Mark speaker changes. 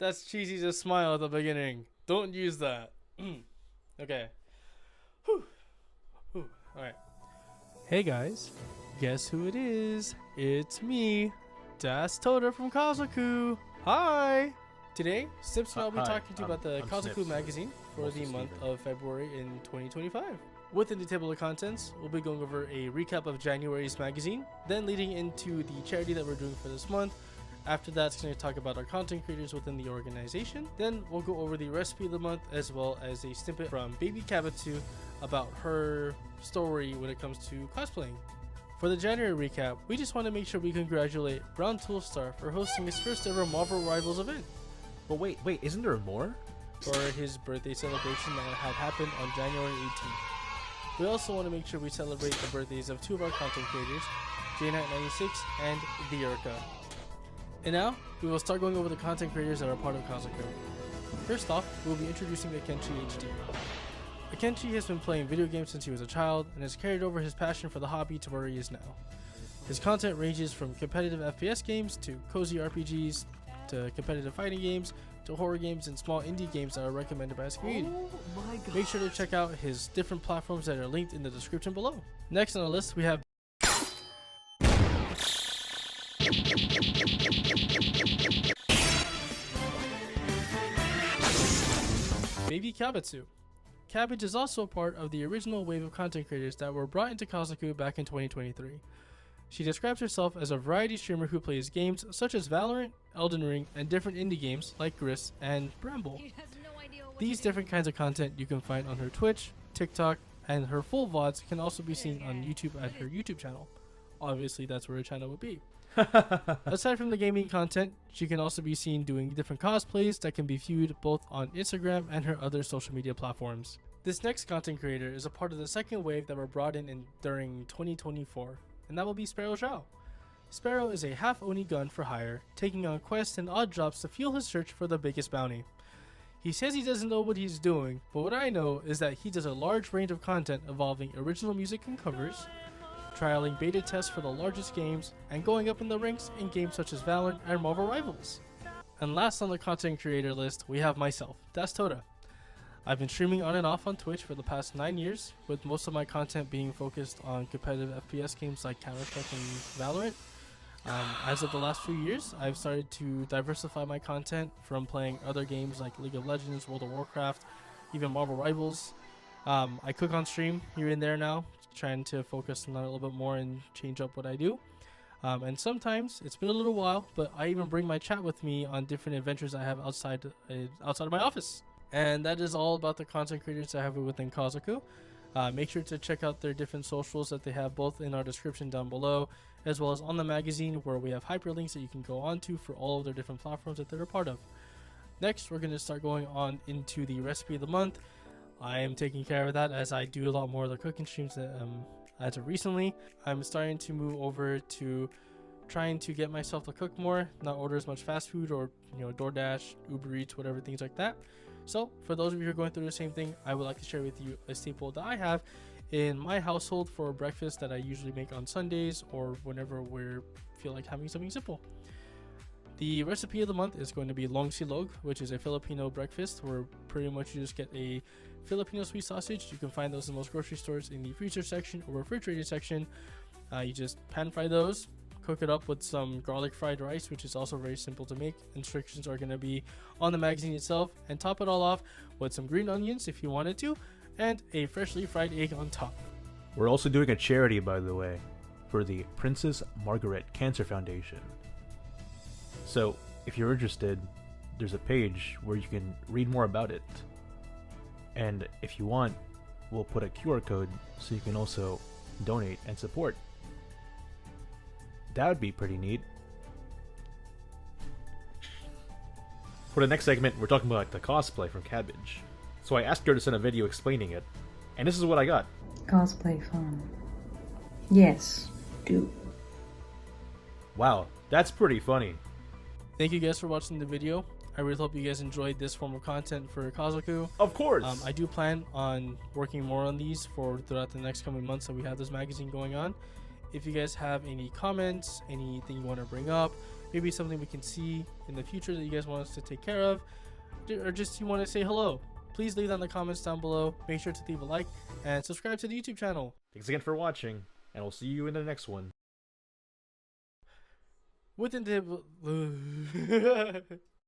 Speaker 1: That's cheesy to smile at the beginning. Don't use that. Okay. Whew. Whew. Alright. Hey guys. Guess who it is? It's me, Das Toda from Kazoku. Hi! Today, Snips and I will be talking to you about the Kazoku
Speaker 2: Snips.
Speaker 1: magazine for the month of February in 2025. Within the table of contents, we'll be going over a recap of January's magazine, then leading into the charity that we're doing for this month. After that, it's going to talk about our content creators within the organization. Then we'll go over the recipe of the month as well as a snippet from Babykyabetsu about her story when it comes to cosplaying. For the January recap, we just want to make sure we congratulate Brown Toolstar for hosting his first ever Marvel Rivals event
Speaker 2: But wait, isn't there more?
Speaker 1: for his birthday celebration that had happened on January 18th. We also want to make sure we celebrate the birthdays of two of our content creators, JKnight96 and The Urka. And now, we will start going over the content creators that are part of Kazoku. First off, we'll be introducing Akenchi HD. Akenchi has been playing video games since he was a child and has carried over his passion for the hobby to where he is now. His content ranges from competitive FPS games to cozy RPGs to competitive fighting games to horror games and small indie games that are recommended by his community.
Speaker 2: Oh my god.
Speaker 1: Make sure to check out his different platforms that are linked in the description below. Next on the list, we have Babykyabetsu. Cabbage is also a part of the original wave of content creators that were brought into Kazoku back in 2023. She describes herself as a variety streamer who plays games such as Valorant, Elden Ring, and different indie games like Gris and Bramble. These different kinds of content you can find on her Twitch, TikTok, and her full VODs can also be seen on YouTube at her YouTube channel. Obviously, that's where her channel would be. Aside from the gaming content, she can also be seen doing different cosplays that can be viewed both on Instagram and her other social media platforms. This next content creator is a part of the second wave that were brought in during 2024, and that will be Sparrow Zhao. Sparrow is a half-Oni gun for hire, taking on quests and odd jobs to fuel his search for the biggest bounty. He says he doesn't know what he's doing, but what I know is that he does a large range of content involving original music and covers, trialing beta tests for the largest games, and going up in the ranks in games such as Valorant and Marvel Rivals. And last on the content creator list, we have myself, Das Toda. I've been streaming on and off on Twitch for the past 9 years, with most of my content being focused on competitive FPS games like Counter-Strike and Valorant. As of the last few years, I've started to diversify my content from playing other games like League of Legends, World of Warcraft, even Marvel Rivals. I cook on stream here and there now, trying to focus on that a little bit more and change up what I do. And sometimes, it's been a little while, but I even bring my chat with me on different adventures I have outside of my office. And that is all about the content creators I have within Kazoku. Make sure to check out their different socials that they have both in our description down below, as well as on the magazine where we have hyperlinks that you can go on to for all of their different platforms that they're a part of. Next, we're going to start going on into the recipe of the month. I am taking care of that as I do a lot more of the cooking streams as of recently. I'm starting to move over to trying to get myself to cook more, not order as much fast food or DoorDash, Uber Eats, whatever, things like that. So for those of you who are going through the same thing, I would like to share with you a staple that I have in my household for breakfast that I usually make on Sundays or whenever we feel like having something simple. The recipe of the month is going to be Longsilog, which is a Filipino breakfast where pretty much you just get a Filipino sweet sausage. You can find those in most grocery stores in the freezer section or refrigerated section. You just pan fry those, cook it up with some garlic fried rice, which is also very simple to make. Instructions are going to be on the magazine itself, and top it all off with some green onions if you wanted to, and a freshly fried egg on top.
Speaker 2: We're also doing a charity, by the way, for the Princess Margaret Cancer Foundation. So, if you're interested, there's a page where you can read more about it. And if you want, we'll put a QR code so you can also donate and support. That would be pretty neat. For the next segment, we're talking about the cosplay from Cabbage. So I asked her to send a video explaining it, and this is what I got.
Speaker 3: Cosplay fun. Yes, do.
Speaker 2: Wow, that's pretty funny.
Speaker 1: Thank you guys for watching the video. I really hope you guys enjoyed this form of content for Kazoku.
Speaker 2: Of course!
Speaker 1: I do plan on working more on these throughout the next coming months that we have this magazine going on. If you guys have any comments, anything you want to bring up, maybe something we can see in the future that you guys want us to take care of, or just you want to say hello, please leave that in the comments down below. Make sure to leave a like and subscribe to the YouTube channel.
Speaker 2: Thanks again for watching, and we'll see you in the next one.
Speaker 1: Within the